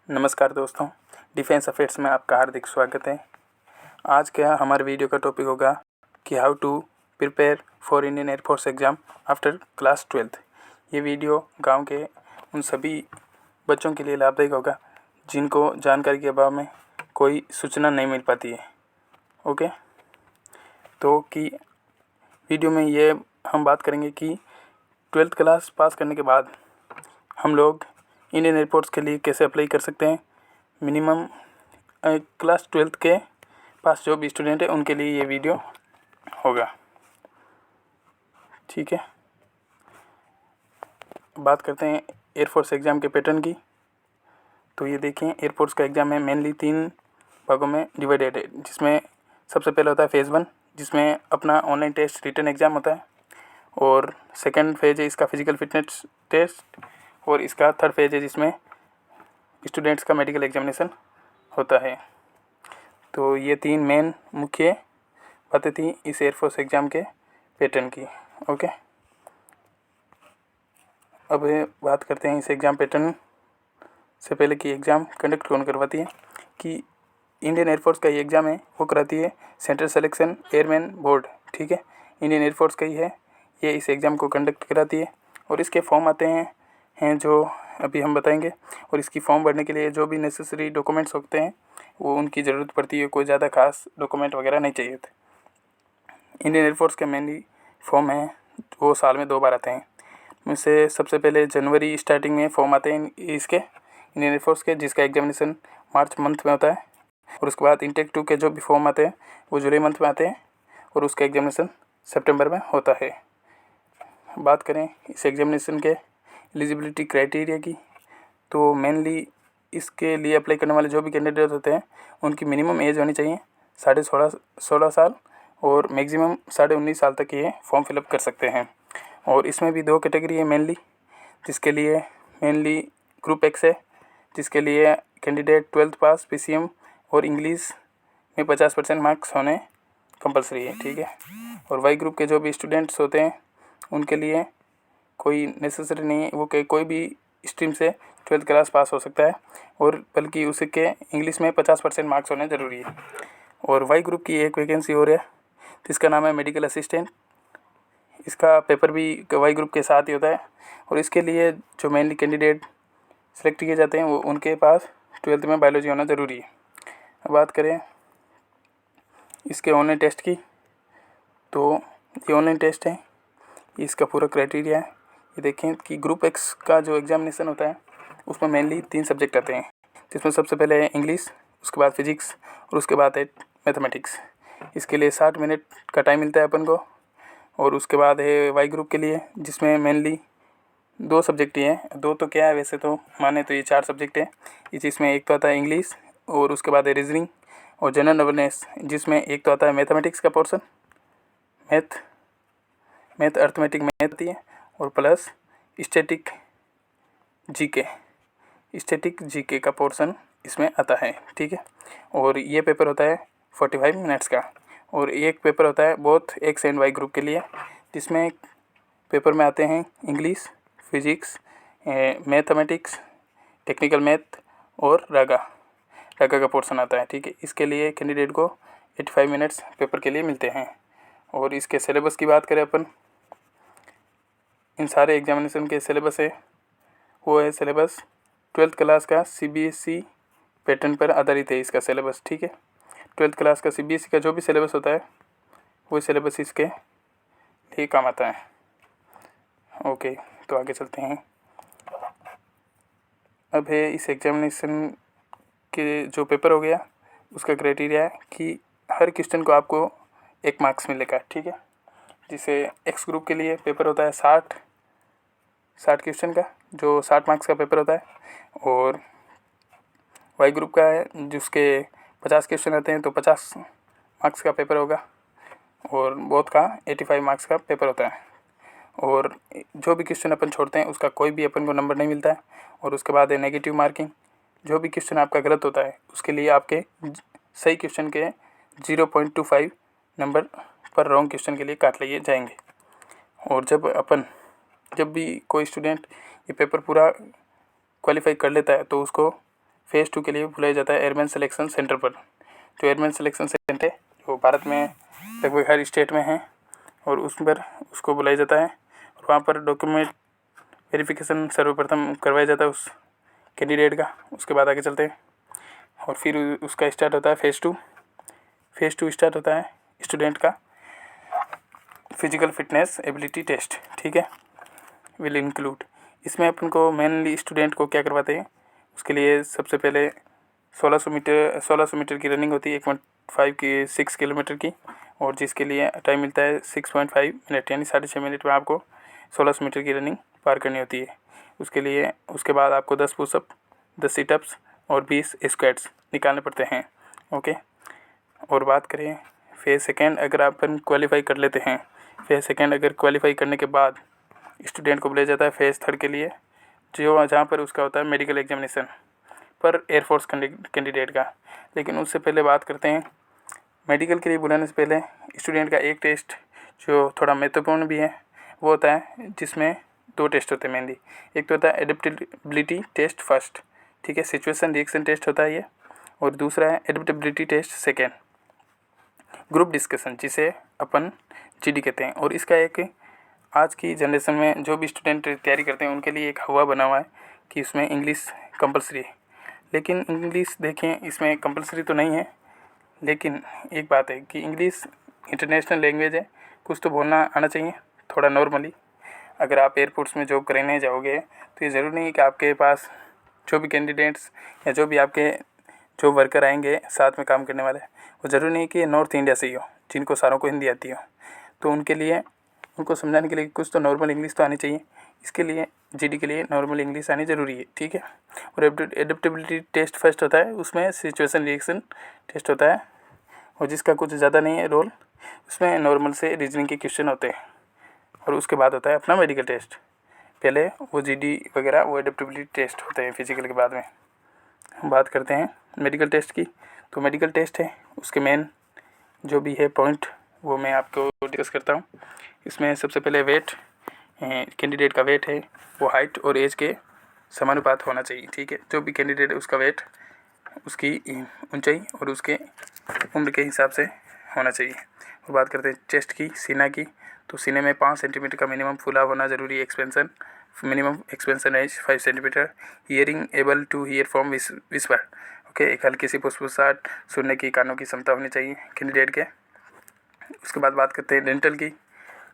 नमस्कार दोस्तों, defence affairs में आपका हार्दिक स्वागत है। आज का हमारे वीडियो का टॉपिक होगा कि how to prepare for Indian Air Force exam after class 12th। ये वीडियो गांव के उन सभी बच्चों के लिए लाभदायक होगा जिनको जानकारी के अभाव में कोई सूचना नहीं मिल पाती है। ओके, तो कि वीडियो में ये हम बात करेंगे कि 12th क्लास पास करने के बाद हम लोग इंडियन एयरफोर्स के लिए कैसे अप्लाई कर सकते हैं। मिनिमम क्लास 12th के पास जो भी स्टूडेंट है उनके लिए ये वीडियो होगा। ठीक है, बात करते हैं एयरफोर्स एग्ज़ाम के पैटर्न की। तो ये देखें, एयरफोर्स का एग्ज़ाम है मेनली 3 भागों में डिवाइडेड है, जिसमें सबसे पहले होता है फेज़ 1, जिसमें अपना ऑनलाइन टेस्ट रिटन एग्ज़ाम होता है। और सेकंड फेज़ है इसका फिजिकल फिटनेस टेस्ट। और इसका थर्ड फेज़ है जिसमें स्टूडेंट्स का मेडिकल एग्जामिनेशन होता है। तो ये 3 मेन मुख्य बातें थी इस एयरफोर्स एग्ज़ाम के पैटर्न की। ओके, अब बात करते हैं इस एग्ज़ाम पैटर्न से पहले कि एग्ज़ाम कंडक्ट कौन करवाती है। कि इंडियन एयरफोर्स का ये एग्ज़ाम है वो कराती है सेंट्रल सिलेक्शन एयरमैन बोर्ड। ठीक है, इंडियन एयरफोर्स का ही है, ये इस एग्ज़ाम को कंडक्ट कराती है। और इसके फॉर्म आते हैं जो अभी हम बताएंगे। और इसकी फॉर्म भरने के लिए जो भी नेसेसरी डॉक्यूमेंट्स होते हैं वो उनकी ज़रूरत पड़ती है। कोई ज़्यादा खास डॉक्यूमेंट वगैरह नहीं चाहिए थे। इंडियन एयरफोर्स के मेनली फॉर्म हैं वो साल में 2 बार आते हैं। उनसे सबसे पहले जनवरी स्टार्टिंग में फॉर्म आते हैं इसके इंडियन एयरफोर्स के, जिसका एग्जामिनेशन मार्च मंथ में होता है। और उसके बाद इंटेक 2 के जो भी फॉर्म आते हैं वो जुलाई मंथ में आते हैं और उसका एग्जामिनेशन सितंबर में होता है। बात करें इस एग्जामिनेशन के एलिजिबिलिटी क्राइटेरिया की, तो मेनली इसके लिए अप्लाई करने वाले जो भी कैंडिडेट होते हैं उनकी मिनिमम एज होनी चाहिए 16.5 साल और मैक्सिमम 19.5 साल तक ये फॉर्म फिलअप कर सकते हैं। और इसमें भी 2 कैटेगरी है मेनली, जिसके लिए मेनली ग्रुप एक्स है, जिसके लिए कैंडिडेट 12th पास पीसीएम और इंग्लिश में 50% मार्क्स होने कंपलसरी है। ठीक है, और वाई ग्रुप के जो भी स्टूडेंट्स होते हैं उनके लिए कोई नेसेसरी नहीं है, वो कोई भी स्ट्रीम से 12th क्लास पास हो सकता है, और बल्कि उसके इंग्लिश में 50% मार्क्स होने ज़रूरी है। और वाई ग्रुप की एक वैकेंसी और है जिसका नाम है मेडिकल असिस्टेंट। इसका पेपर भी वाई ग्रुप के साथ ही होता है। और इसके लिए जो मेनली कैंडिडेट सेलेक्ट किए जाते हैं वो उनके पास 12th में बायोलॉजी होना ज़रूरी है। अब बात करें इसके ऑनलाइन टेस्ट की, तो ये ऑनलाइन टेस्ट है, इसका पूरा क्राइटेरिया है। ये देखें कि ग्रुप एक्स का जो एग्जामिनेशन होता है उसमें मेनली 3 सब्जेक्ट आते हैं, जिसमें सबसे पहले है इंग्लिश, उसके बाद फिजिक्स और उसके बाद है मैथमेटिक्स। इसके लिए 60 मिनट का टाइम मिलता है अपन को। और उसके बाद है वाई ग्रुप के लिए, जिसमें मेनली 2 सब्जेक्ट ही हैं। 2 तो क्या है, वैसे तो माने तो ये 4 सब्जेक्ट है। जिसमें एक तो आता है इंग्लिश और उसके बाद है रीजनिंग और जनरल अवेयरनेस, जिसमें एक तो आता है मैथमेटिक्स का पोर्शन, मैथ अर्थमेटिक मैथ आती है, और प्लस स्टैटिक जीके का पोर्शन इसमें आता है। ठीक है, और ये पेपर होता है 45 मिनट्स का। और एक पेपर होता है both x and y group के लिए, जिसमें पेपर में आते हैं English, physics, mathematics, technical math और रागा का पोर्शन आता है। ठीक है, इसके लिए कैंडिडेट को 85 मिनट्स पेपर के लिए मिलते हैं। और इसके सिलेबस की बात करें अपन, इन सारे एग्जामिनेशन के सिलेबस है वो है सिलेबस 12th क्लास का सीबीएसई पैटर्न पर आधारित है इसका सिलेबस। ठीक है, 12th क्लास का सीबीएसई का जो भी सिलेबस होता है वो सिलेबस इसके लिए काम आता है। ओके, तो आगे चलते हैं। अब है इस एग्जामिनेशन के जो पेपर हो गया उसका क्राइटेरिया है कि हर क्वेश्चन को आपको 1 मार्क्स मिलेगा। ठीक है, जिसे एक्स ग्रुप के लिए पेपर होता है 60 क्वेश्चन का, जो 60 मार्क्स का पेपर होता है। और वाई ग्रुप का है जिसके 50 क्वेश्चन आते हैं, तो 50 मार्क्स का पेपर होगा। और बोथ का 85 मार्क्स का पेपर होता है। और जो भी क्वेश्चन अपन छोड़ते हैं उसका कोई भी अपन को नंबर नहीं मिलता है। और उसके बाद है नेगेटिव मार्किंग, जो भी क्वेश्चन आपका गलत होता है उसके लिए आपके सही क्वेश्चन के 0.25 नंबर पर रॉन्ग क्वेश्चन के लिए काट लिए जाएंगे। और जब भी कोई स्टूडेंट ये पेपर पूरा क्वालिफाई कर लेता है तो उसको फेज़ 2 के लिए बुलाया जाता है एयरमैन सिलेक्शन सेंटर पर। जो एयरमैन सिलेक्शन सेंटर है वो भारत में लगभग हर स्टेट में है और उस पर उसको बुलाया जाता है और वहाँ पर डॉक्यूमेंट वेरिफिकेशन सर्वप्रथम करवाया जाता है उस कैंडिडेट का। उसके बाद आगे चलते हैं और फिर उसका स्टार्ट होता है फेज़ 2। फेज़ 2 स्टार्ट होता है स्टूडेंट का फिजिकल फिटनेस एबिलिटी टेस्ट, ठीक है, विल इंक्लूड। इसमें अपन को मेनली स्टूडेंट को क्या करवाते हैं, उसके लिए सबसे पहले 1600 मीटर की रनिंग होती है, 6 किलोमीटर की, और जिसके लिए टाइम मिलता है 6.5 मिनट, यानी 6.5 मिनट में आपको 1600 मीटर की रनिंग पार करनी होती है। उसके बाद आपको 10 पुशअप, 10 सिटअप्स और 20 स्क्वाट्स निकालने पड़ते हैं। ओके। और बात करें फेज़ सेकेंड, अगर अपन क्वालिफाई कर लेते हैं, फेज़ सेकेंड अगर क्वालिफाई करने के बाद स्टूडेंट को बुलाया जाता है फेज़ थर्ड के लिए, जहाँ पर उसका होता है मेडिकल एग्जामिनेशन पर एयरफोर्स कैंडिडेट का। लेकिन उससे पहले बात करते हैं मेडिकल के लिए बुलाने से पहले स्टूडेंट का एक टेस्ट जो थोड़ा महत्वपूर्ण भी है वो होता है, जिसमें 2 टेस्ट होते हैं मेनली। एक तो होता है एडेप्टेबिलिटी टेस्ट फर्स्ट, ठीक है, सिचुएशन रिएक्शन टेस्ट होता है ये, और दूसरा है adaptability test second, group discussion, जिसे अपन जीडी कहते हैं। और इसका एक आज की जनरेशन में जो भी स्टूडेंट तैयारी करते हैं उनके लिए एक हवा बना हुआ है कि इसमें इंग्लिश कंपलसरी है। लेकिन इंग्लिश देखें, इसमें कंपलसरी तो नहीं है, लेकिन एक बात है कि इंग्लिश इंटरनेशनल लैंग्वेज है, कुछ तो बोलना आना चाहिए थोड़ा नॉर्मली। अगर आप एयरपोर्ट्स में जॉब करने जाओगे तो ये ज़रूरी नहीं है कि आपके पास जो भी कैंडिडेट्स या जो भी आपके जो वर्कर आएंगे साथ में काम करने वाले, वो ज़रूरी नहीं कि नॉर्थ इंडिया से ही हो, जिनको सारों को हिंदी आती हो। तो उनके लिए उनको समझाने के लिए कुछ तो नॉर्मल इंग्लिश तो आनी चाहिए। इसके लिए जीडी के लिए नॉर्मल इंग्लिश आनी ज़रूरी है, ठीक है। और एडेप्टेबिलिटी टेस्ट फर्स्ट होता है, उसमें सिचुएशन रिएक्शन टेस्ट होता है, और जिसका कुछ ज़्यादा नहीं है रोल, उसमें नॉर्मल से रीजनिंग के क्वेश्चन होते हैं। और उसके बाद होता है अपना मेडिकल टेस्ट। पहले वो जीडी वगैरह वो एडेप्टेबिलिटी टेस्ट होते हैं फिजिकल के बाद में। हम बात करते हैं मेडिकल टेस्ट की। तो मेडिकल टेस्ट है, उसके मेन जो भी है पॉइंट वो मैं आपको डिस्कस करता हूँ। इसमें सबसे पहले वेट, कैंडिडेट का वेट है वो हाइट और एज के समानुपात होना चाहिए, ठीक है। जो भी कैंडिडेट है उसका वेट उसकी ऊंचाई और उसके उम्र के हिसाब से होना चाहिए। और बात करते हैं चेस्ट की, सीना की, तो सीने में 5 सेंटीमीटर का मिनिमम फुलाव होना ज़रूरी है, expansion, minimum expansion as 5 centimetre. Hearing able to hear from whisper, okay, एक हल्की सी फुसफुसाहट सुनने की कानों की क्षमता होनी चाहिए कैंडिडेट के। उसके बाद बात करते हैं डेंटल की।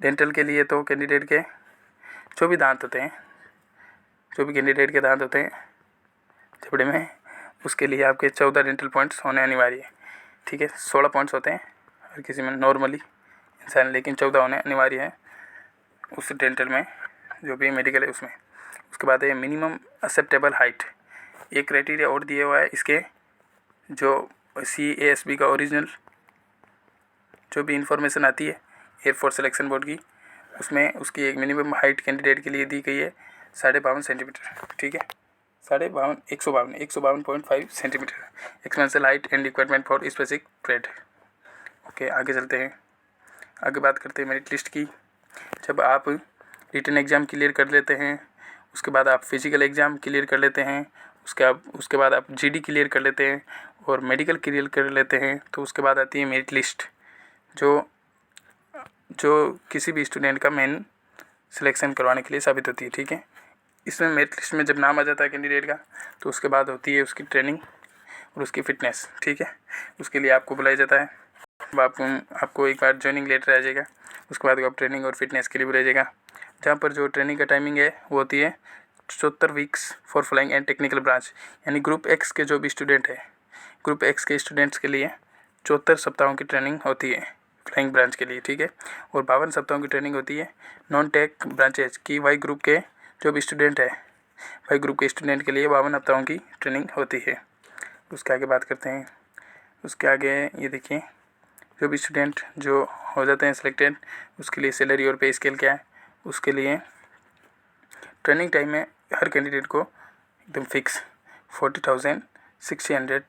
डेंटल के लिए तो कैंडिडेट के जो भी दांत होते हैं, जो भी कैंडिडेट के दांत होते हैं जबड़े में, उसके लिए आपके 14 डेंटल पॉइंट्स होने अनिवार्य है, ठीक है। 16 पॉइंट्स होते हैं हर किसी में नॉर्मली इंसान, लेकिन 14 होने अनिवार्य है उस डेंटल में जो भी मेडिकल है उसमें। उसके बाद है मिनिमम एक्सेप्टेबल हाइट। एक क्राइटेरिया और दिया हुआ है इसके, जो CASB का ओरिजिनल जो भी इंफॉर्मेशन आती है एयरफोर्स सिलेक्शन बोर्ड की, उसमें उसकी एक मिनिमम हाइट कैंडिडेट के लिए दी गई है 52.5 सेंटीमीटर, ठीक है, 152.5 centimetre. Essential height and requirement for specific trade. Okay, आगे चलते हैं। आगे बात करते हैं मेरिट लिस्ट की। जब आप रिटन एग्ज़ाम क्लियर कर लेते हैं, उसके बाद आप फिजिकल एग्ज़ाम क्लियर कर लेते हैं, उसके बाद आप जीडी क्लियर कर लेते हैं और मेडिकल क्लियर कर लेते हैं, तो उसके बाद आती है मेरिट लिस्ट, जो किसी भी स्टूडेंट का मेन सिलेक्शन करवाने के लिए साबित होती है, ठीक है। इसमें मेरिट लिस्ट में जब नाम आ जाता है कैंडिडेट का, तो उसके बाद होती है उसकी ट्रेनिंग और उसकी फ़िटनेस, ठीक है। उसके लिए आपको बुलाया जाता है, अब आपको एक बार ज्वाइनिंग लेटर आ जाएगा, उसके बाद आप ट्रेनिंग और फिटनेस के लिए बुलाया जाएगा, जहाँ पर जो ट्रेनिंग का टाइमिंग है वो होती है 74 weeks for flying and technical branch, यानी ग्रुप एक्स के जो भी स्टूडेंट है, ग्रुप एक्स के स्टूडेंट्स के लिए 74 सप्ताहों की ट्रेनिंग होती है फ्लाइंग ब्रांच के लिए, ठीक है। और 52 सप्ताहों की ट्रेनिंग होती है नॉन टेक ब्रांचेज की वाई ग्रुप के जो भी स्टूडेंट है, वाई ग्रुप के स्टूडेंट के लिए 52 हफ्ताओं की ट्रेनिंग होती है। उसके आगे बात करते हैं। उसके आगे ये देखिए, जो भी स्टूडेंट जो हो जाते हैं सिलेक्टेड, उसके लिए सैलरी और पे स्केल क्या है। उसके लिए ट्रेनिंग टाइम में हर कैंडिडेट को एकदम फिक्स 40,600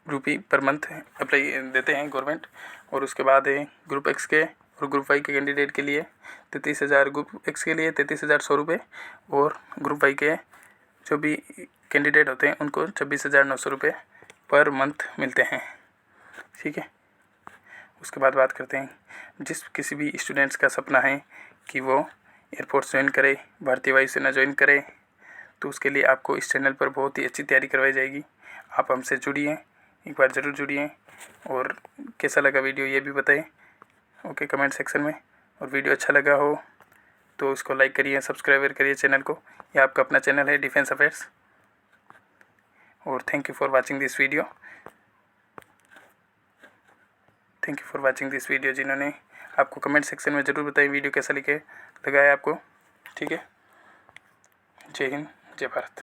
रुपये पर मंथ अप्लाई देते हैं गवर्नमेंट। और उसके बाद ग्रुप एक्स के और ग्रुप वाई के कैंडिडेट के लिए 33,000, ग्रुप एक्स के लिए 33,100 रुपये, और ग्रुप वाई के जो भी कैंडिडेट होते हैं उनको 26,900 रुपये पर मंथ मिलते हैं। ठीक है, उसके बाद बात करते हैं जिस किसी भी स्टूडेंट्स का सपना है कि वो एयरफोर्स ज्वाइन करे, भारतीय वायुसेना ज्वाइन करे, तो उसके लिए आपको इस चैनल पर बहुत ही अच्छी तैयारी करवाई जाएगी। आप हमसे जुड़िए, एक बार ज़रूर जुड़िए, और कैसा लगा वीडियो ये भी बताएं ओके कमेंट सेक्शन में। और वीडियो अच्छा लगा हो तो उसको लाइक करिए, सब्सक्राइब करिए चैनल को। यह आपका अपना चैनल है डिफेंस अफेयर्स। और thank you for watching this video. Thank you for watching this video. जिन्होंने आपको कमेंट सेक्शन में ज़रूर बताएं वीडियो कैसा लगा है आपको। ठीक है, जय हिंद, जय भारत।